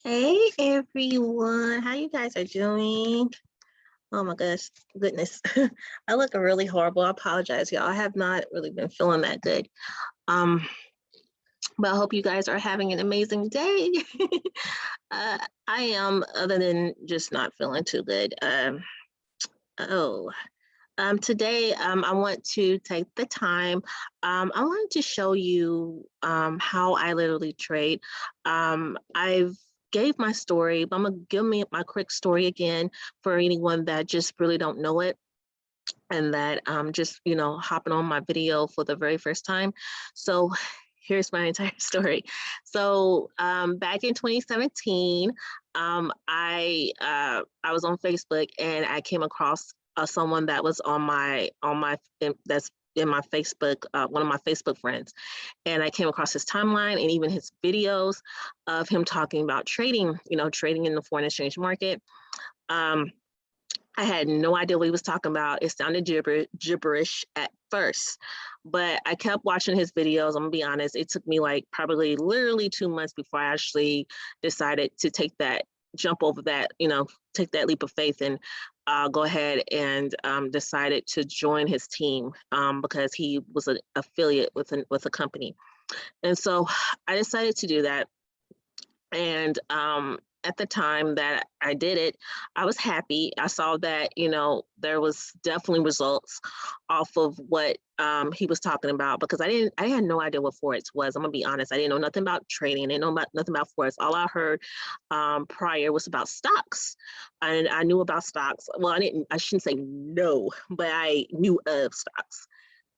Hey everyone, how you guys are doing? Oh my goodness. I look really horrible. I apologize, y'all. I have not really been feeling that good. Um, but I hope you guys are having an amazing day. uh, I am, other than just not feeling too good. Oh, Today I want to take the time. I wanted to show you how I literally trade. I've gave my story, but I'm gonna give me my quick story again for anyone that just really don't know it and that just hopping on my video for the very first time. So here's my entire story. So back in 2017, I was on Facebook and I came across someone that was that's in my Facebook, one of my Facebook friends, and I came across his timeline and even his videos of him talking about trading, trading in the foreign exchange market. Um, I had no idea what he was talking about. It sounded gibberish at first, but I kept watching his videos. I'm gonna be honest, it took me like probably literally 2 months before I actually decided to take that jump over that, take that leap of faith and go ahead and decided to join his team because he was an affiliate with a company. And so I decided to do that. And at the time that I did it, I was happy. I saw that, there was definitely results off of what he was talking about because I had no idea what Forex was. I'm gonna be honest. I didn't know nothing about trading. I didn't know nothing about Forex. All I heard prior was about stocks. And I knew about stocks. Well, I shouldn't say no, but I knew of stocks.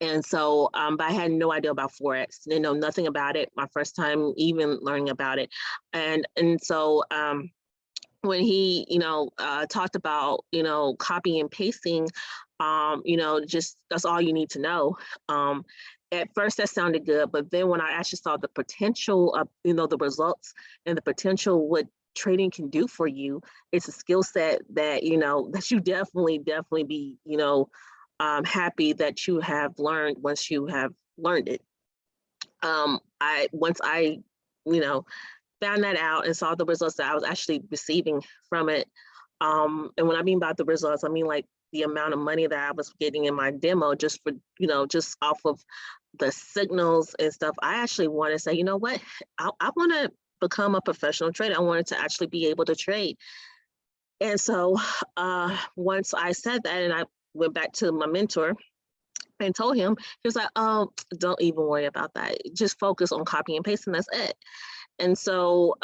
And so, but I had no idea about Forex, didn't know nothing about it. My first time even learning about it. And so when he, talked about, copying and pasting, just that's all you need to know. At first that sounded good, but then when I actually saw the potential of, the results and the potential what trading can do for you, it's a skill set that, that you definitely be, happy that you have learned once you have learned it. Once I, you know, found that out and saw the results that I was actually receiving from it. And when I mean about the results, I mean like the amount of money that I was getting in my demo just for, just off of the signals and stuff. I actually want to say, you know what, I want to become a professional trader. I wanted to actually be able to trade. And so once I said that and I went back to my mentor and told him, he was like, oh, don't even worry about that. Just focus on copy and pasting. That's it. And so,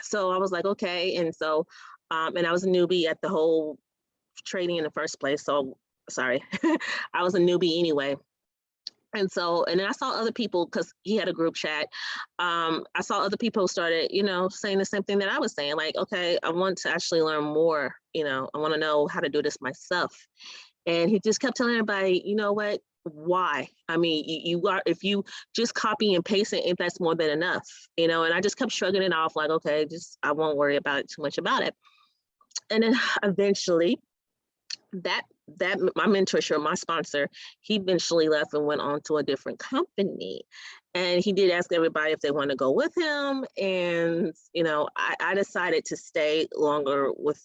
so I was like, okay. And so, and I was a newbie at the whole trading in the first place. So sorry, I was a newbie anyway. And so, and then I saw other people because he had a group chat. I saw other people started, saying the same thing that I was saying, like, okay, I want to actually learn more, I want to know how to do this myself. And he just kept telling everybody, you know what, why? I mean, you are, if you just copy and paste it, that's more than enough, and I just kept shrugging it off like, okay, just, I won't worry about it too much about it. And then eventually that my mentorship, my sponsor, he eventually left and went on to a different company. And he did ask everybody if they want to go with him. And, I decided to stay longer with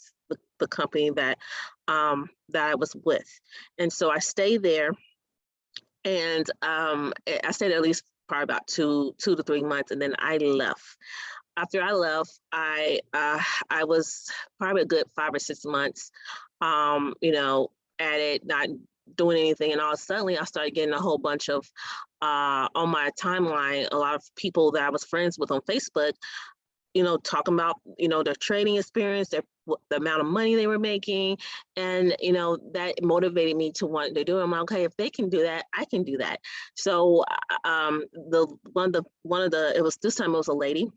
the company that I was with. And so I stayed there and I stayed at least probably about 2 to 3 months, and then I left. After I left, I was probably a good 5 or 6 months, at it, not doing anything, and all of a sudden I started getting a whole bunch of on my timeline, a lot of people that I was friends with on Facebook, talking about, their trading experience, the amount of money they were making. And, that motivated me to want to do it. I'm like, okay, if they can do that, I can do that. So it was, this time it was a lady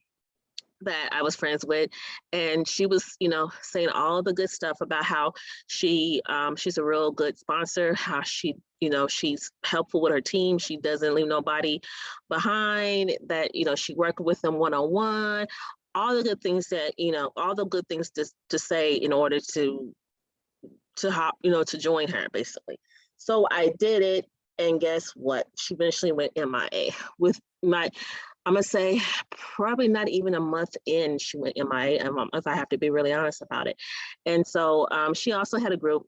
that I was friends with, and she was, saying all the good stuff about how she's a real good sponsor, how she, she's helpful with her team. She doesn't leave nobody behind, that, she worked with them one-on-one, all the good things that, all the good things to say in order to hop, to join her basically. So I did it, and guess what? She eventually went MIA with my I'm gonna say probably not even a month in, she went MIA, if I have to be really honest about it. And so she also had a group,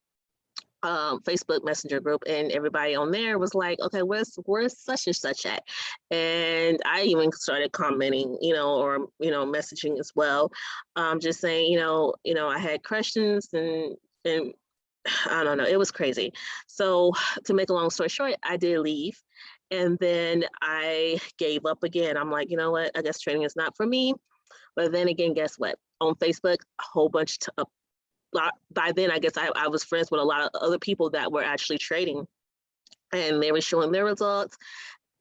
Facebook Messenger group, and everybody on there was like, okay, where's such and such at? And I even started commenting, or messaging as well, just saying, I had questions, and I don't know, it was crazy. So to make a long story short, I did leave. And then I gave up again. I'm like, you know what? I guess trading is not for me. But then again, guess what? On Facebook, a whole bunch of by then, I guess I was friends with a lot of other people that were actually trading, and they were showing their results.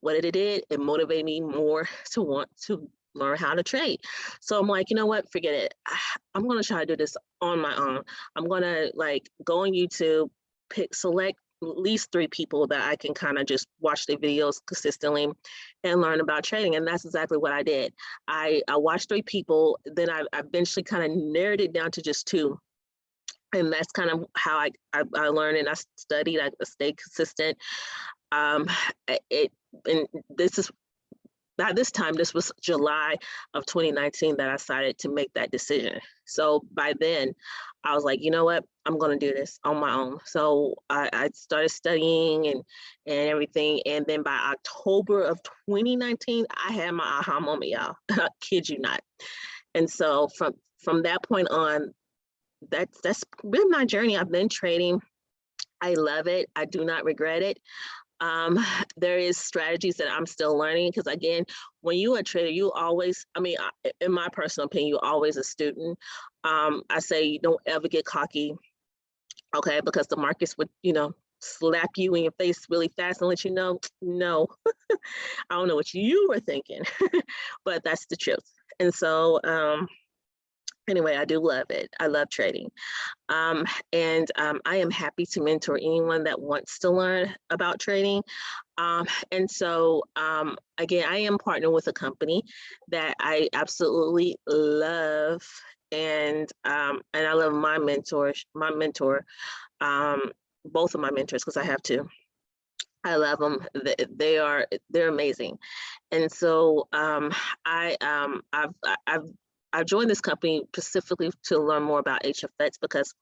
What it did, it motivated me more to want to learn how to trade. So I'm like, you know what? Forget it. I'm gonna try to do this on my own. I'm gonna like go on YouTube, select at least 3 people that I can kind of just watch their videos consistently and learn about trading. And that's exactly what I did. I watched 3 people, then I eventually kind of narrowed it down to just 2. And that's kind of how I learned, and I studied, I stayed consistent. Um, and this is, by this time, this was July of 2019 that I decided to make that decision. So by then, I was like, you know what, I'm going to do this on my own. So I started studying and everything. And then by October of 2019, I had my aha moment, y'all. I kid you not. And so from that point on, that's been my journey. I've been trading. I love it. I do not regret it. There is strategies that I'm still learning, because again, when you are a trader, you always, in my personal opinion, you're always a student. I say you don't ever get cocky, okay, because the markets would, slap you in your face really fast and let you know, no, I don't know what you were thinking, but that's the truth. And so, anyway, I do love it. I love trading. And I am happy to mentor anyone that wants to learn about trading. And so, again, I am partnered with a company that I absolutely love. And I love my mentor, both of my mentors, because I have 2. I love them. They're amazing. And so I've joined this company specifically to learn more about HFX, because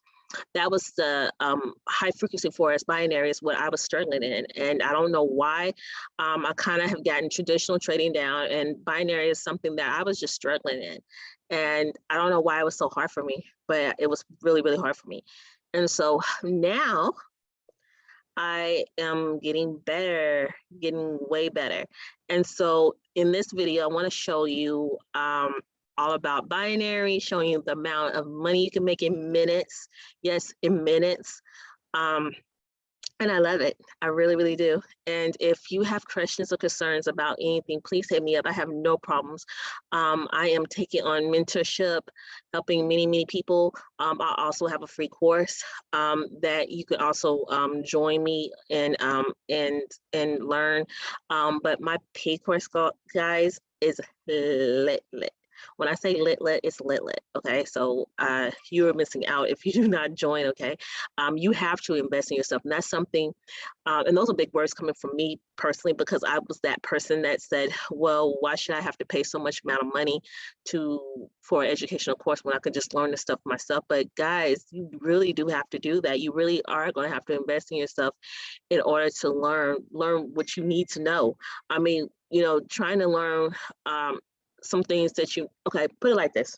that was the high frequency Forex binary is what I was struggling in. And I don't know why. I kind of have gotten traditional trading down, and binary is something that I was just struggling in. And I don't know why it was so hard for me, but it was really, really hard for me. And so now I am getting better, getting way better. And so in this video, I want to show you all about binary, showing you the amount of money you can make in minutes. Yes, in minutes. And I love it. I really, really do. And if you have questions or concerns about anything, please hit me up. I have no problems. I am taking on mentorship, helping many, many people. I also have a free course that you can also join me and learn. But my paid course, guys, is lit. When I say lit, it's lit. Okay, so you're missing out if you do not join. Okay, you have to invest in yourself, and that's something. And those are big words coming from me personally, because I was that person that said, "Well, why should I have to pay so much amount of money for an educational course when I could just learn this stuff myself?" But guys, you really do have to do that. You really are going to have to invest in yourself in order to learn what you need to know. I mean, trying to learn. Some things that okay, put it like this.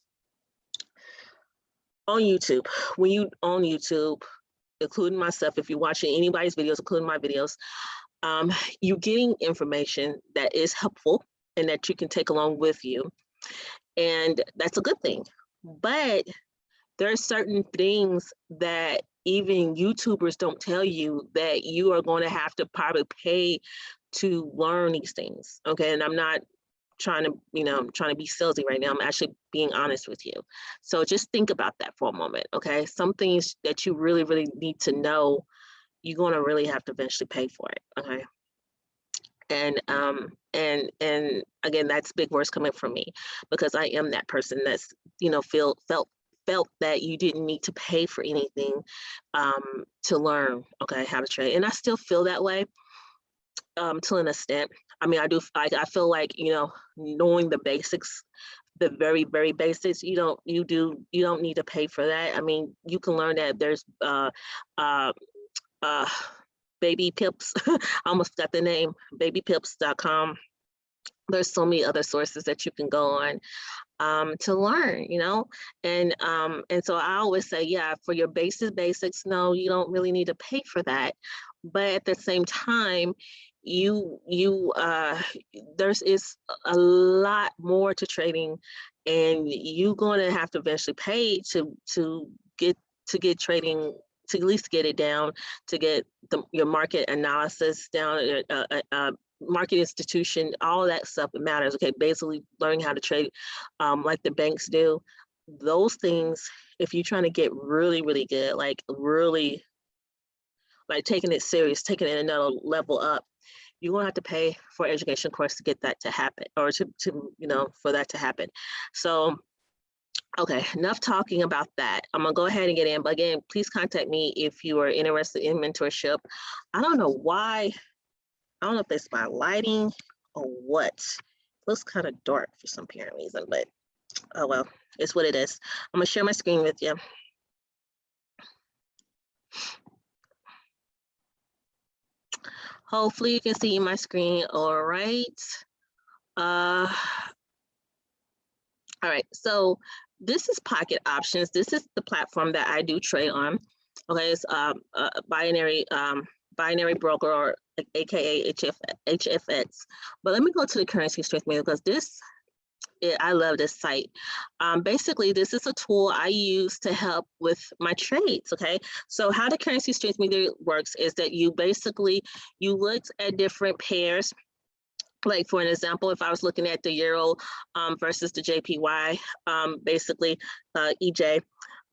On YouTube, when you on YouTube, including myself, if you're watching anybody's videos, including my videos, you're getting information that is helpful and that you can take along with you. And that's a good thing. But there are certain things that even YouTubers don't tell you that you are going to have to probably pay to learn these things. Okay, and I'm not trying to, I'm trying to be salesy right now. I'm actually being honest with you. So just think about that for a moment, okay? Some things that you really, really need to know, you're going to really have to eventually pay for it, okay? And again, that's big words coming from me, because I am that person that's, felt that you didn't need to pay for anything to learn, okay, how to trade. And I still feel that way. to an extent. I mean, I feel like, you know, knowing the basics, the very, very basics, you don't need to pay for that. I mean, you can learn that. There's uh, uh, Baby Pips. I almost got the name, babypips.com. There's so many other sources that you can go on to learn, you know, and so I always say, yeah, for your basics, no, you don't really need to pay for that, but at the same time, there's is a lot more to trading, and you're going to have to eventually pay get get trading, to at least get it down, to get your market analysis down, market institution, all that stuff matters. Okay, basically learning how to trade like the banks do. Those things, if you're trying to get really, really good, like really like taking it serious, taking it another level up, you're gonna have to pay for an education course to get that to happen, or to you know, for that to happen. So okay, enough talking about that. I'm gonna go ahead and get in, but again, please contact me if you are interested in mentorship. I don't know why, I don't know if it's my lighting or what. It looks kind of dark for some apparent reason, but oh well, it's what it is. I'm gonna share my screen with you. Hopefully you can see my screen all right. All right, so this is Pocket Options. This is the platform that I do trade on. Okay, it's binary broker, or AKA HFX. But let me go to the currency strength meter, because I love this site. Basically, this is a tool I use to help with my trades, okay? So how the currency strength meter works is that you look at different pairs. Like for an example, if I was looking at the euro versus the JPY, basically EJ,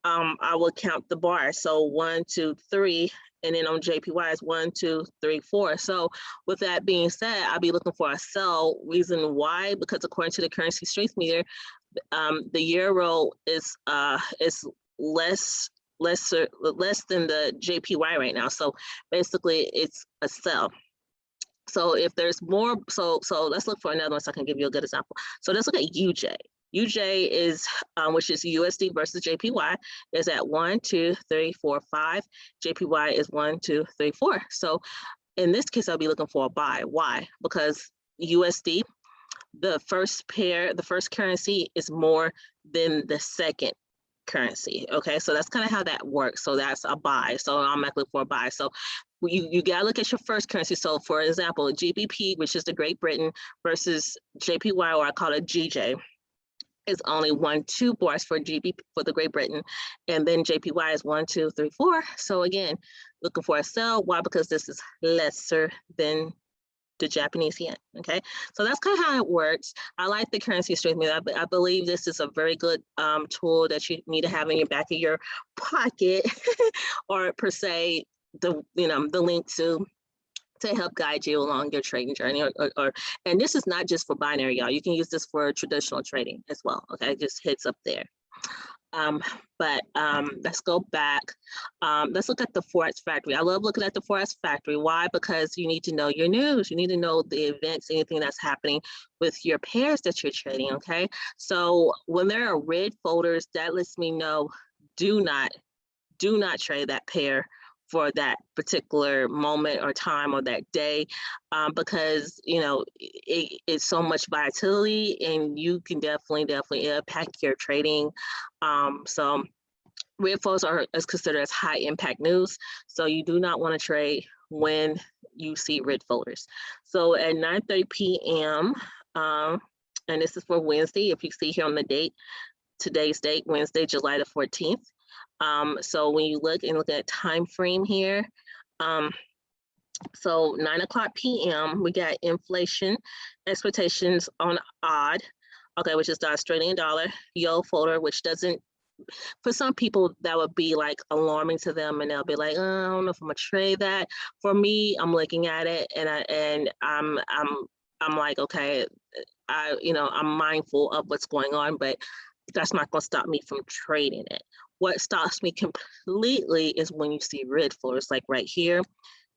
I will count the bar. So 1, 2, 3, and then on JPY is 1, 2, 3, 4. So with that being said, I'll be looking for a sell. Reason why? Because according to the currency strength meter, the euro is less than the JPY right now. So basically, it's a sell. So if there's more, so let's look for another one so I can give you a good example. So let's look at UJ. UJ is, which is USD versus JPY, is at 1, 2, 3, 4, 5. JPY is 1, 2, 3, 4. So in this case, I'll be looking for a buy. Why? Because USD, the first currency is more than the second currency. Okay, so that's kind of how that works. So that's a buy. So I'm looking for a buy. So you gotta look at your first currency. So for example, GBP, which is the Great Britain, versus JPY, or I call it GJ, is only 1, 2 bars for GBP for the Great Britain, and then JPY is 1, 2, 3, 4. So again, looking for a sell. Why? Because this is lesser than the Japanese yen. Okay, so that's kind of how it works. I like the currency strength meter. I believe this is a very good tool that you need to have in your back of your pocket, or per se, the link to help guide you along your trading journey, and this is not just for binary, y'all. You can use this for traditional trading as well. Okay, just hits up there. But let's go back. Let's look at the Forex Factory. I love looking at the Forex Factory. Why? Because you need to know your news. You need to know the events, anything that's happening with your pairs that you're trading, okay? So when there are red folders, that lets me know do not trade that pair for that particular moment or time or that day, because it's so much volatility, and you can definitely impact your trading. So red folders is considered as high impact news, so you do not want to trade when you see red folders. So at 9:30 p.m. And this is for Wednesday. If you see here on the date, today's date, Wednesday, July the 14th. So when you look at time frame here, so 9 o'clock p.m. we got inflation expectations on odd, okay, which is the Australian dollar yield folder, which doesn't, for some people that would be like alarming to them, and they'll be like, oh, I don't know if I'm gonna trade that. For me, I'm looking at it, and I'm like, okay, I'm mindful of what's going on, but that's not going to stop me from trading it. What stops me completely is when you see red folders, like right here.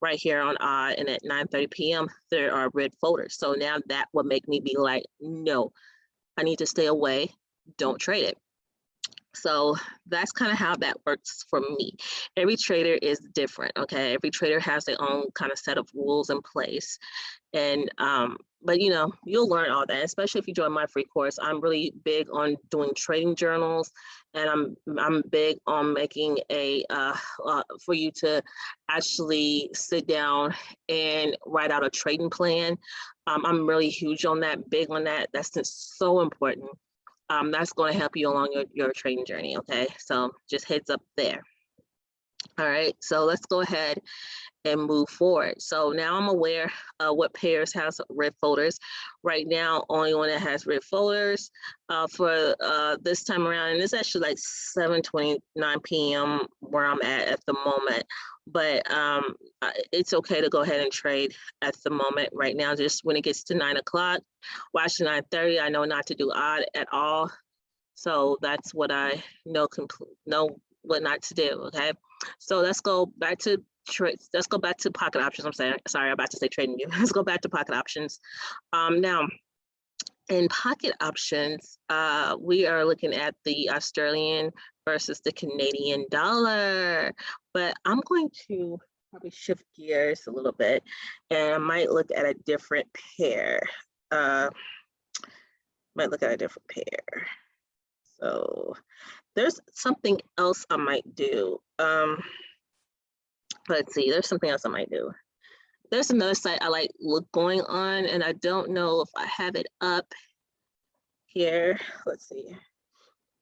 right here on odd, and at 9:30 p.m. there are red folders. So now that would make me be like, no, I need to stay away. Don't trade it. So that's kind of how that works for me. Every trader is different, okay? Every trader has their own kind of set of rules in place. And but you know, you'll learn all that, especially if you join my free course. I'm really big on doing trading journals, and I'm big on making a for you to actually sit down and write out a trading plan. I'm really huge on that, big on that. That's just so important. That's going to help you along your trading journey. Okay, so just heads up there. All right, so let's go ahead and move forward. So now I'm aware what pairs has red folders. Right now, only one that has red folders for this time around, and it's actually like 7:29 p.m. where I'm at the moment. But it's okay to go ahead and trade at the moment right now. Just when it gets to 9 o'clock, watch 9:30. I know not to do odd at all. So that's what I know what not to do. Okay, so let's go back to let's go back to pocket options. Sorry, I'm about to say trading view. Let's go back to pocket options. Now in pocket options, we are looking at the Australian versus the Canadian dollar, but I'm going to probably shift gears a little bit, and I might look at a different pair. Might look at a different pair. So there's something else I might do. Let's see, there's something else I might do. There's another site I like going on, and I don't know if I have it up here. Let's see.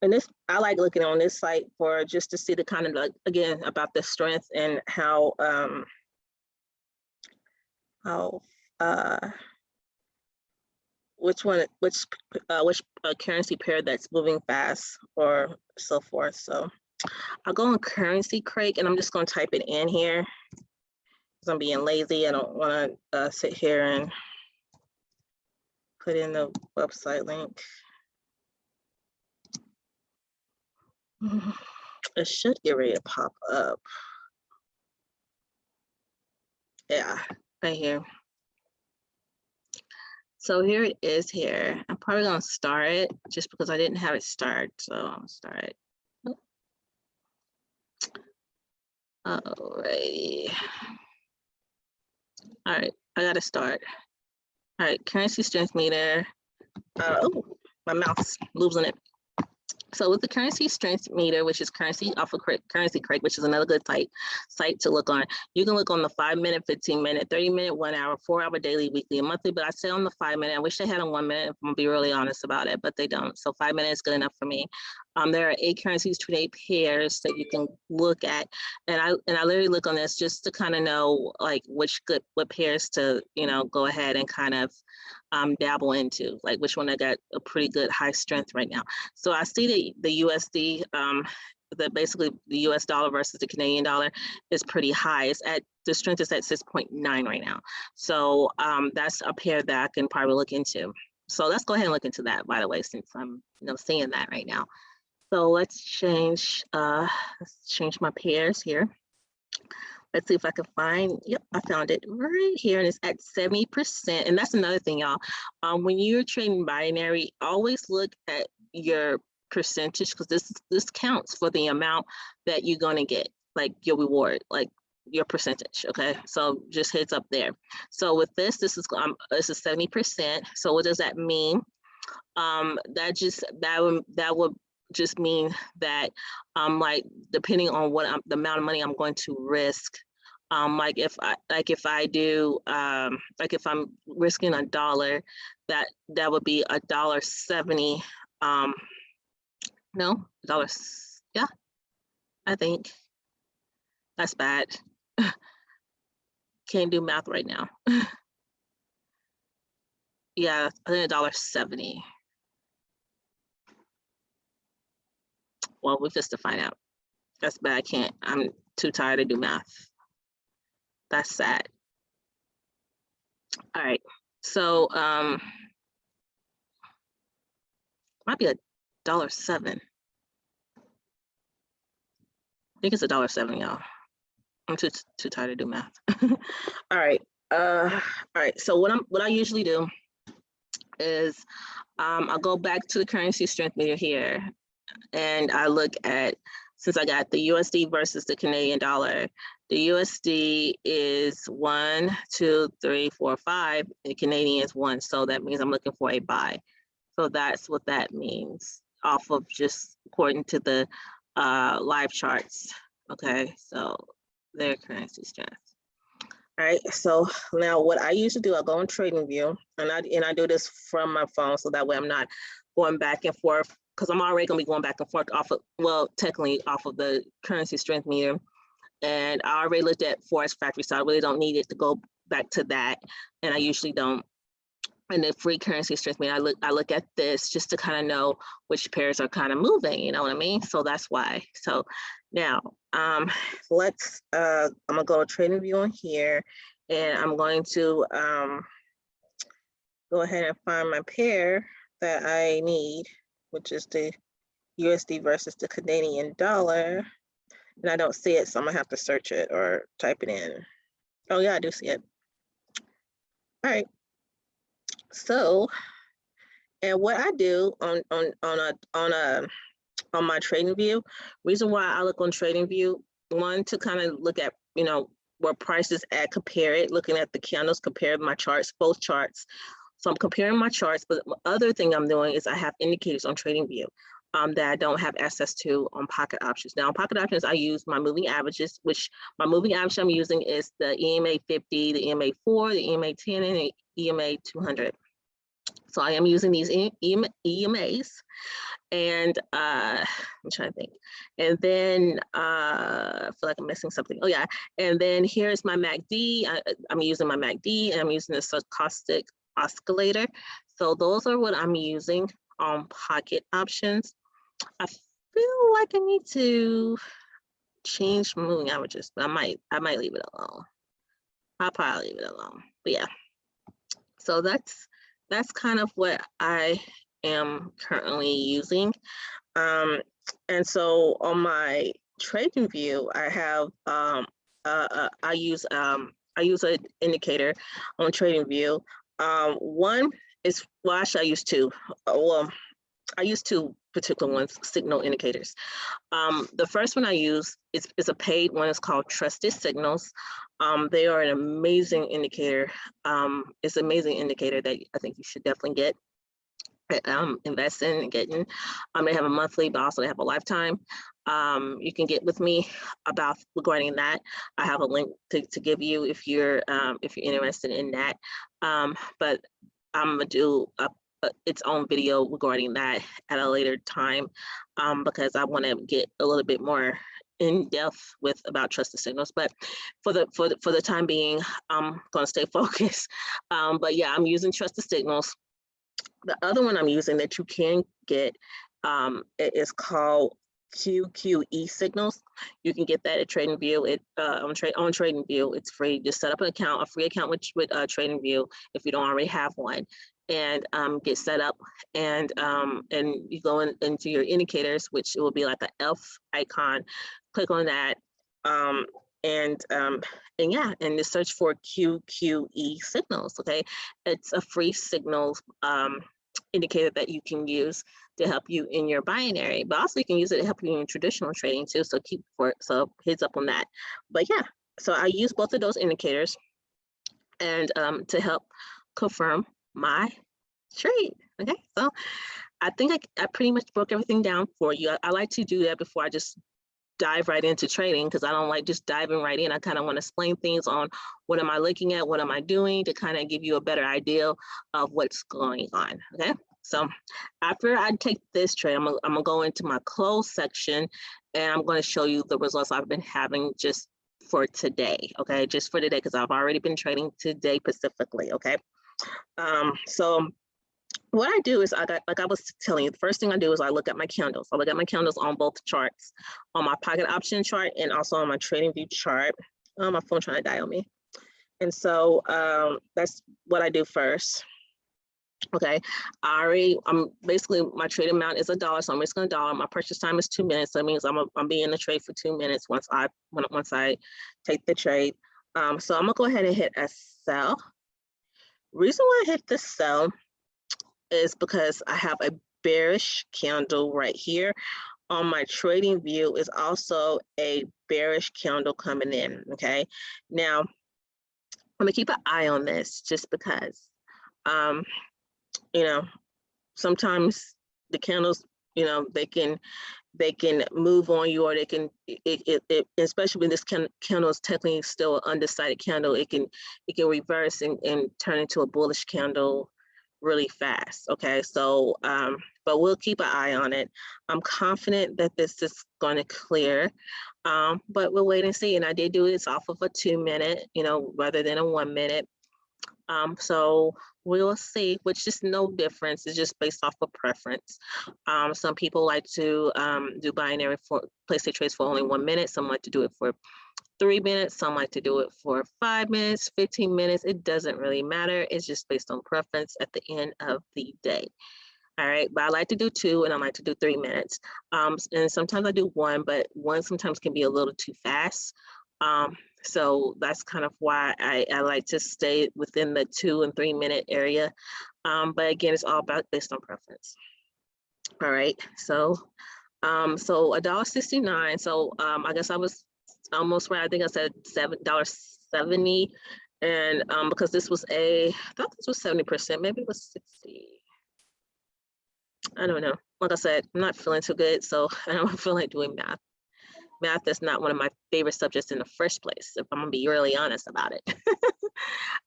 And this, I like looking on this site for just to see the kind of, like, again, about the strength and how which currency pair that's moving fast or so forth. So I'll go on Currency Crate, and I'm just going to type it in here because I'm being lazy. I don't want to sit here and put in the website link. It should get ready to pop up. Yeah, right here. So here it is here. I'm probably going to start it just because I didn't have it start. So I'll start it. Alrighty. All right, I got to start. All right, currency strength meter. Oh, my mouse losing it. So with the currency strength meter, which is Currency Crate, which is another good site to look on. You can look on the 5-minute, 15-minute, 30-minute, 1 hour, 4 hour, daily, weekly, and monthly. But I say on the 5-minute. I wish they had a 1 minute. I'm gonna be really honest about it, but they don't. So 5 minutes is good enough for me. There are 8 currencies, 28 pairs that you can look at, and I literally look on this just to kind of know like what pairs to go ahead and kind of dabble into, like which one I got a pretty good high strength right now. So I see the USD, basically the US dollar versus the Canadian dollar is pretty high. The strength is at 6.9 right now. So that's a pair that I can probably look into. So let's go ahead and look into that, by the way, since I'm seeing that right now. So let's change my pairs here. Let's see if I can find, yep, I found it right here, and it's at 70%. And that's another thing, y'all. When you're trading binary, always look at your percentage, because this counts for the amount that you're gonna get, like your reward, like your percentage. Okay, so just heads up there. So with this is 70%. So what does that mean? That would just mean that like depending on the amount of money I'm going to risk, like if I'm risking $1, that would be $1.70. No, $1. Yeah, I think that's bad. Can't do math right now. Yeah, I think $1.70. Well, we'll just to find out. That's bad. I can't. I'm too tired to do math. That's sad. All right. So might be $1.07. I think it's $1.07, y'all. I'm too tired to do math. All right. All right. So what I usually do is I'll go back to the currency strength meter here, and I look at, since I got the USD versus the Canadian dollar, the USD is 1, 2, 3, 4, 5, and Canadian is 1. So that means I'm looking for a buy. So that's what that means off of just according to the live charts. Okay, so their currency strength. All right, so now what I usually do, I'll go in TradingView, and I do this from my phone, so that way I'm not going back and forth, because I'm already gonna be going back and forth off of, well, technically off of the currency strength meter. And I already looked at Forex Factory, so I really don't need it to go back to that. And I usually don't. And the free currency strength meter, I look at this just to kind of know which pairs are kind of moving, you know what I mean? So that's why. So now let's I'm gonna go to TradingView on here, and I'm going to go ahead and find my pair that I need, which is the USD versus the Canadian dollar. And I don't see it, so I'm gonna have to search it or type it in. Oh yeah, I do see it. All right. So, and what I do on my TradingView, reason why I look on TradingView, one, to kind of look at, you know, where prices at, compare it, looking at the candles, compare my charts, both charts. So I'm comparing my charts, but the other thing I'm doing is I have indicators on TradingView that I don't have access to on Pocket Options. Now on Pocket Options, I use my moving averages, which my moving average I'm using is the EMA 50, the EMA 4, the EMA 10, and the EMA 200. So I am using these EMAs, and I'm trying to think. And then I feel like I'm missing something. Oh yeah, and then here's my MACD. I'm using my MACD, and I'm using the stochastic oscillator. So those are what I'm using on Pocket Options. I feel like I need to change my moving averages, but I might leave it alone. I'll probably leave it alone. But yeah, so that's kind of what I am currently using. And so on my TradingView, I have I use an indicator on TradingView. One is, well, actually I use two. Well, I use two particular ones, signal indicators. The first one I use is a paid one. It's called Trusted Signals. They are an amazing indicator. It's an amazing indicator that I think you should definitely get, invest in and getting. They have a monthly, but also they have a lifetime. You can get with me about regarding that. I have a link to give you if you're interested in that. But I'm gonna do its own video regarding that at a later time, because I want to get a little bit more in depth about trusted signals. But for the time being, I'm going to stay focused. But yeah, I'm using trusted signals. The other one I'm using that you can get, it is called QQE signals. You can get that at TradingView. On TradingView, it's free. Just set up an account, a free account with TradingView if you don't already have one, and get set up, and you go into your indicators, which it will be like an F icon. Click on that, and yeah, and just search for QQE signals. Okay, it's a free signals indicator that you can use to help you in your binary, but also you can use it to help you in traditional trading too. So so heads up on that. But yeah, so I use both of those indicators, and to help confirm my trade. Okay, so I think I pretty much broke everything down for you. I like to do that before I just dive right into trading, because I don't like just diving right in. I kind of want to explain things on what am I looking at, what am I doing, to kind of give you a better idea of what's going on. Okay, so after I take this trade, I'm gonna go into my close section, and I'm going to show you the results I've been having just for today. Okay, just for today, because I've already been trading today specifically. Okay, so what I do is, like I was telling you, the first thing I do is I look at my candles. I look at my candles on both charts, on my Pocket Option chart and also on my TradingView chart. My phone trying to die on me. And so that's what I do first. Okay, I'm basically, my trade amount is $1, so I'm risking $1. My purchase time is 2 minutes. So that means I'm be in the trade for 2 minutes once I take the trade. So I'm gonna go ahead and hit a sell. Reason why I hit the sell is because I have a bearish candle right here. On my trading view is also a bearish candle coming in. Okay, now I'm gonna keep an eye on this just because, you know, sometimes the candles, they can move on you, or they can, especially when this candle is technically still an undecided candle, it can reverse and turn into a bullish candle really fast. Okay, so but we'll keep an eye on it. I'm confident that this is going to clear, but we'll wait and see. And I did do this off of a 2 minute, rather than a 1 minute. So we'll see, which is no difference. It's just based off of preference. Some people like to do binary for place their trades for only 1 minute. Some like to do it for 3 minutes. Some like to do it for 5 minutes, 15 minutes. It doesn't really matter. It's just based on preference at the end of the day. All right, but I like to do 2 and I like to do 3 minutes. And sometimes I do 1, but 1 sometimes can be a little too fast. So that's kind of why I like to stay within the 2 and 3 minute area. But again, it's all based on preference. All right, so $1.69. So I guess I was almost right. I think I said $7.70, and because this was I thought this was 70%, maybe it was 60. I don't know. Like I said, I'm not feeling too good, so I don't feel like doing math. Math is not one of my favorite subjects in the first place, if I'm gonna be really honest about it.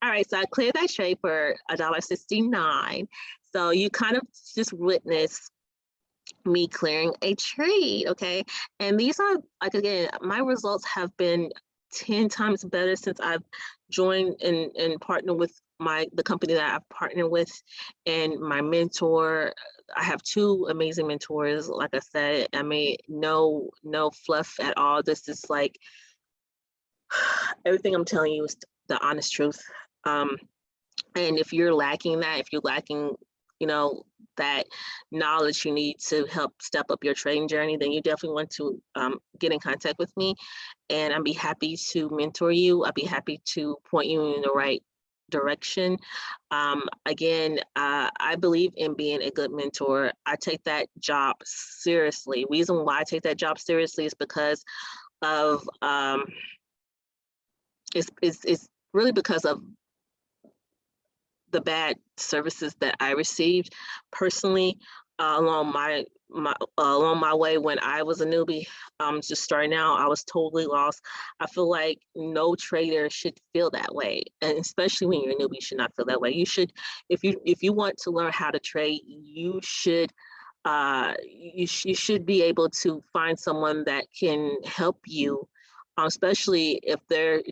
All right, so I cleared that trade for $1.69. So you kind of just witnessed me clearing a trade, okay? And these are, like, again, my results have been 10 times better since I've joined and partnered with the company that I've partnered with, and my mentor. I have 2 amazing mentors. Like I said, I mean, no fluff at all. This is like, everything I'm telling you is the honest truth. And if you're lacking that, if you're lacking, that knowledge you need to help step up your trading journey, then you definitely want to get in contact with me, and I'd be happy to mentor you. I'd be happy to point you in the right direction. Again, I believe in being a good mentor. I take that job seriously. Reason why I take that job seriously is because of it's really because of the bad services that I received personally, along my way when I was a newbie, just starting out. I was totally lost. I feel like no trader should feel that way, and especially when you're a newbie, you should not feel that way. You should, if you want to learn how to trade, you should you should be able to find someone that can help you, especially if they're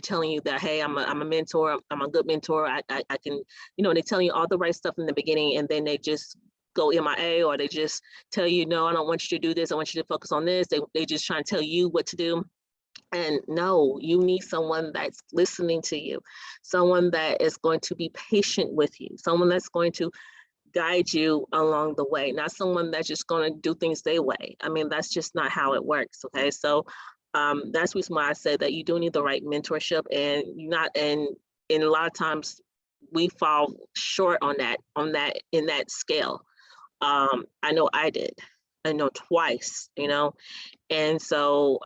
telling you that, hey, I'm a mentor, I'm a good mentor, I can, they tell you all the right stuff in the beginning, and then they just go MIA, or they just tell you, no, I don't want you to do this, I want you to focus on this. They just try and tell you what to do. And no, you need someone that's listening to you, someone that is going to be patient with you, someone that's going to guide you along the way, not someone that's just going to do things their way. I mean, that's just not how it works. Okay, so that's the reason why I said that you do need the right mentorship, and and a lot of times we fall short on that in that scale. I know I did. I know twice, and so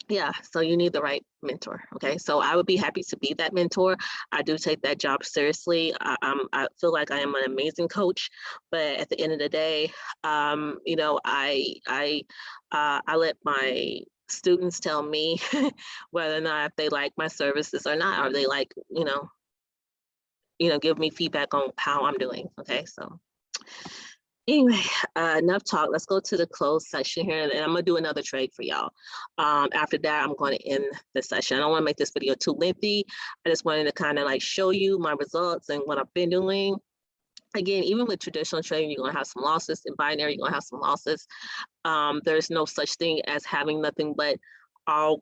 yeah, so you need the right mentor. Okay, so I would be happy to be that mentor. I do take that job seriously. I feel like I am an amazing coach, but at the end of the day, I let my students tell me whether or not they like my services or not, or they like, give me feedback on how I'm doing. Okay, so anyway, enough talk. Let's go to the close section here, and I'm gonna do another trade for y'all. After that, I'm going to end the session. I don't want to make this video too lengthy. I just wanted to kind of like show you my results and what I've been doing. Again, even with traditional trading, you're gonna have some losses. In binary, you're gonna have some losses. There's no such thing as having nothing but all,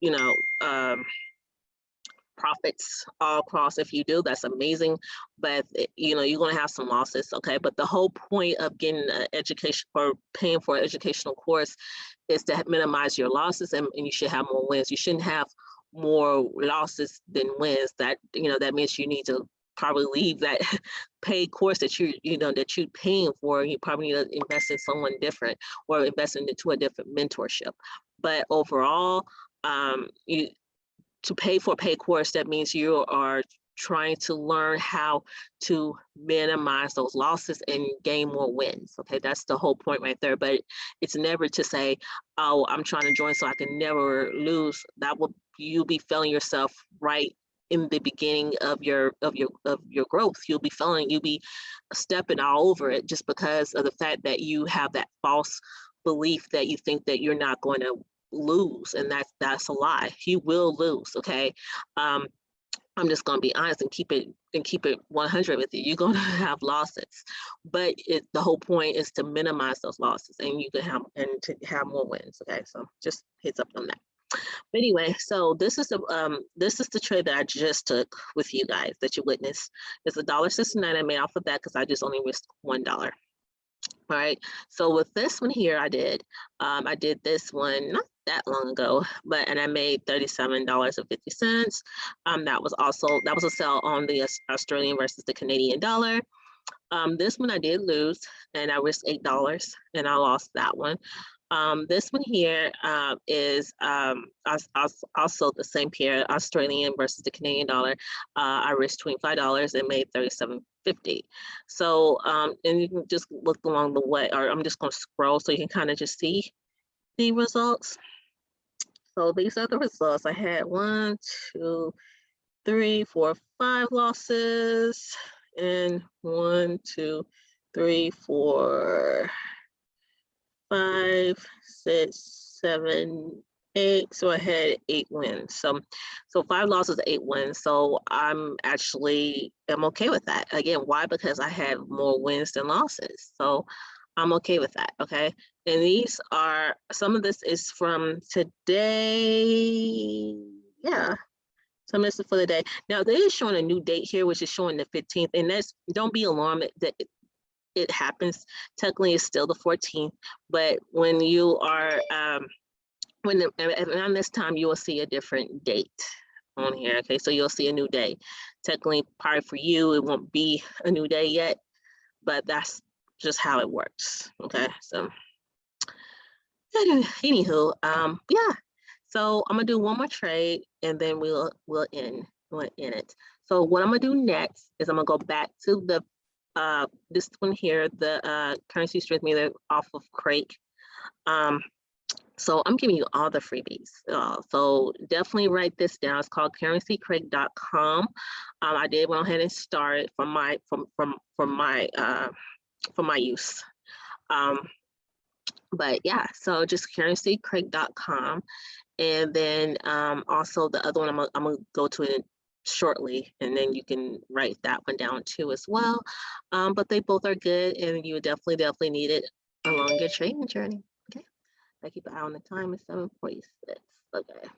you know, profits all across. If you do, that's amazing, but you know, you're going to have some losses. Okay, but the whole point of getting an education or paying for an educational course is to minimize your losses, and you should have more wins. You shouldn't have more losses than wins. That, you know, that means you need to probably leave that paid course that that you're paying for. You probably need to invest in someone different or invest into a different mentorship. But overall, you to pay for a paid course, that means you are trying to learn how to minimize those losses and gain more wins. Okay, that's the whole point right there. But it's never to say, oh, I'm trying to join so I can never lose. That will, you'll be failing yourself right in the beginning of your growth. You'll be stepping all over it just because of the fact that you have that false belief that you think that you're not going to lose, and that's a lie. You will lose. Okay, I'm just going to be honest and keep it 100 with you. You're going to have losses, but the whole point is to minimize those losses, and you can have to have more wins. Okay, so just heads up on that. But anyway, so this is the trade that I just took with you guys that you witnessed. It's $1.69. I made off of that because I just only risked $1. All right, so with this one here, I did this one not that long ago, and I made $37.50. That was a sell on the Australian versus the Canadian dollar. This one I did lose, and I risked $8, and I lost that one. This one here is also the same pair, Australian versus the Canadian dollar. I risked $25 and made $37.50. So, and you can just look along the way, or I'm just going to scroll so you can kind of just see the results. So these are the results. I had 1, 2, 3, 4, 5 losses, and 1, 2, 3, 4, 5, 6, 7, 8. So I had 8 wins. So 5 losses, 8 wins. So I'm okay with that. Again, why? Because I had more wins than losses. So I'm okay with that. Okay. And these are, some of this is from today. Yeah. Some of this is for the day. Now they is showing a new date here, which is showing the 15th. And don't be alarmed that it happens. Technically, it's still the 14th, but when you are around this time, you will see a different date on here. Okay, so you'll see a new day. Technically, probably for you, it won't be a new day yet, but that's just how it works. Okay, so anywho, yeah. So I'm gonna do one more trade, and then we'll end it. So what I'm gonna do next is I'm gonna go back to the this one here, the currency strength meter off of Crake. So I'm giving you all the freebies. So definitely write this down. It's called currencycrake.com. I did went ahead and start from my use. But yeah, so just currencycrake.com. And then also the other one I'm gonna go to it shortly, and then you can write that one down too as well. But they both are good, and you definitely need it along your trading journey. Okay, I keep an eye on the time. It's 7:46. Okay.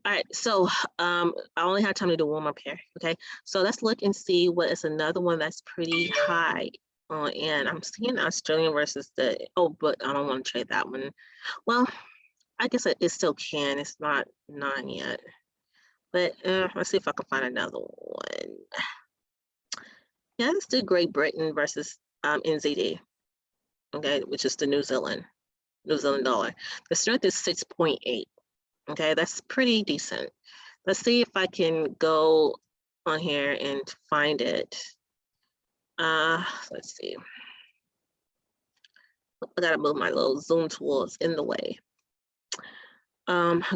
All right, so I only have time to do one more pair. Okay, so let's look and see what is another one that's pretty high. And I'm seeing Australian versus but I don't want to trade that one. Well, I guess it still can. It's not 9 yet. But let's see if I can find another one. Yeah, let's do Great Britain versus NZD. Okay, which is the New Zealand dollar. The strength is 6.8. Okay, that's pretty decent. Let's see if I can go on here and find it. Let's see. I gotta move my little zoom tools in the way.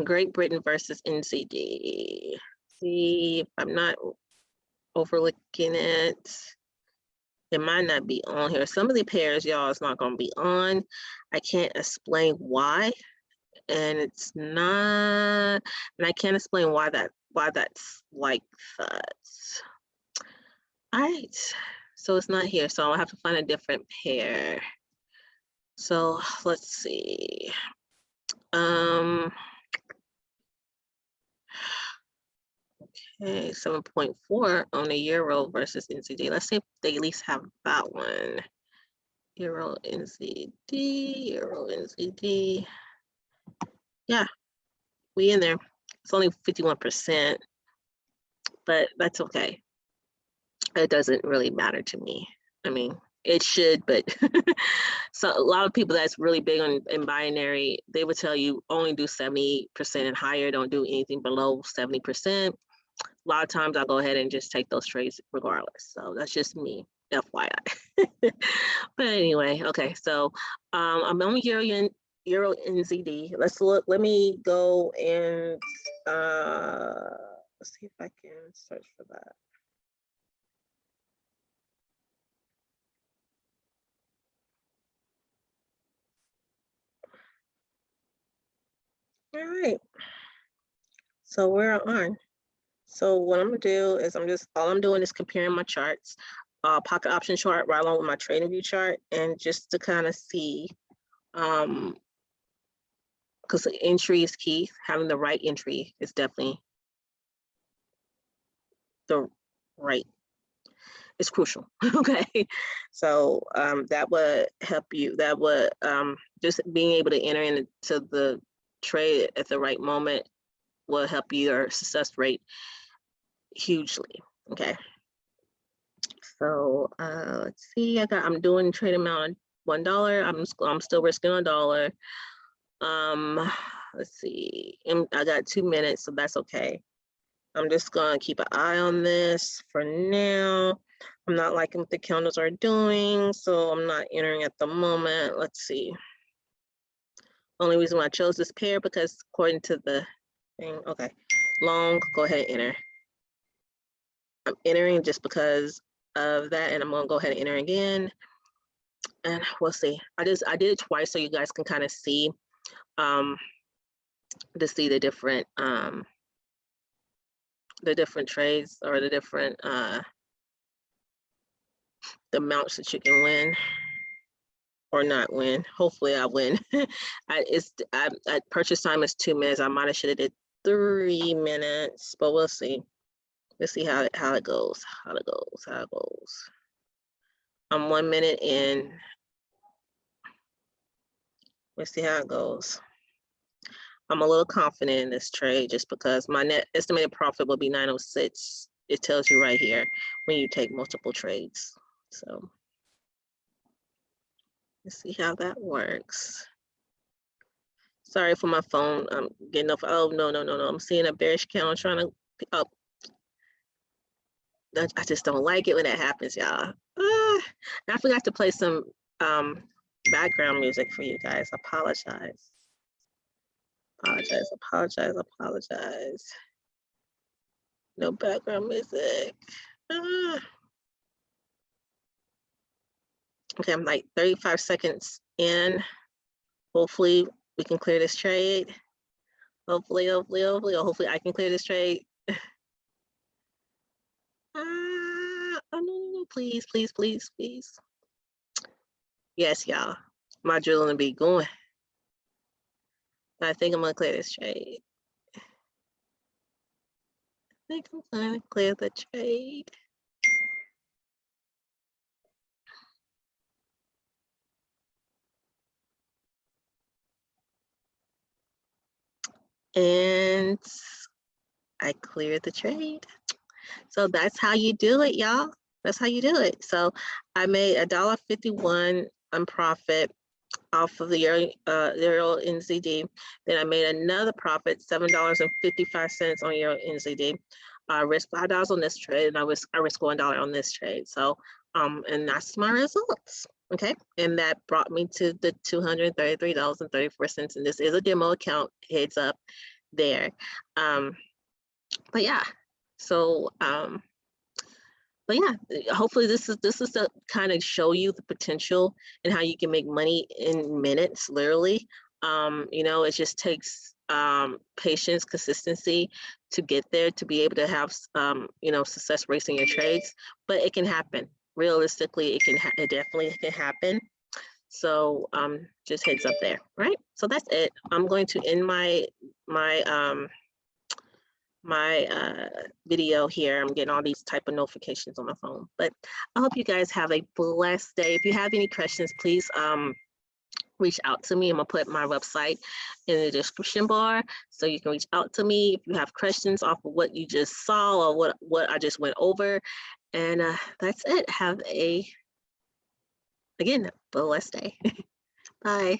Great Britain versus NZD. See if I'm not overlooking it. It might not be on here. Some of the pairs, y'all, is not gonna be on. I can't explain why, and it's not. And I can't explain why that's like that. All right, so it's not here. So I'll have to find a different pair. So let's see. Okay, 7.4 on the euro versus NZD. Let's see if they at least have that one. Euro NZD, Euro NZD. Yeah, we in there. It's only 51%, but that's okay. It doesn't really matter to me. I mean, it should, but so a lot of people that's really big on in binary, they would tell you only do 70% and higher, don't do anything below 70%. A lot of times I'll go ahead and just take those trades regardless. So that's just me, FYI. But anyway, okay, so I'm on Euro NZD. Let's look, let me go and let's see if I can search for that. All right, so we're on. So what I'm gonna do is all I'm doing is comparing my charts, pocket option chart right along with my trading view chart, and just to kind of see, because the entry is key. Having the right entry is definitely the right. It's crucial. Okay, so that would help you. That would just being able to enter into the trade at the right moment will help your success rate hugely. Okay. So let's see. I'm doing trade amount $1. I'm still risking $1. Let's see. I got 2 minutes, so that's okay. I'm just gonna keep an eye on this for now. I'm not liking what the candles are doing, so I'm not entering at the moment. Let's see. Only reason why I chose this pair because according to the thing, okay, long, go ahead and enter. I'm entering just because of that, and I'm gonna go ahead and enter again. And we'll see. I did it twice so you guys can kind of see to see the different trades or the different the amounts that you can win or not win. Hopefully I win. Purchase time is 2 minutes. I might have should have did 3 minutes, but we'll see. Let's see how it goes. How it goes. I'm 1 minute in. Let's see how it goes. I'm a little confident in this trade just because my net estimated profit will be 906. It tells you right here when you take multiple trades. So let's see how that works. Sorry for my phone. I'm getting off. Oh, no. I'm seeing a bearish candle trying to up. I just don't like it when that happens, y'all. I forgot to play some background music for you guys. Apologize. No background music. Okay, I'm like 35 seconds in. Hopefully we can clear this trade. Hopefully I can clear this trade. Oh no, please. Yes, y'all. My drilling will be going. I think I'm gonna clear this trade. I think I'm gonna clear the trade. And I cleared the trade. So that's how you do it, y'all. That's how you do it. So I made $1.51 on profit off of the Euro NZD. Then I made another profit, $7.55 on Euro NZD. I risked $5 on this trade, and I risked $1 on this trade. So, and that's my results. Okay, and that brought me to the $233.34. And this is a demo account. Heads up there. But yeah, so but yeah, hopefully this is to kind of show you the potential and how you can make money in minutes, literally. You know, it just takes patience, consistency to get there, to be able to have you know, success rates in your trades. But it can happen. Realistically, it definitely can happen. So just heads up there, right? So that's it. I'm going to end my video here. I'm getting all these type of notifications on my phone. But I hope you guys have a blessed day. If you have any questions, please reach out to me. I'm gonna put my website in the description bar so you can reach out to me if you have questions off of what you just saw or what I just went over. And that's it. Have a, again, blessed day. Bye.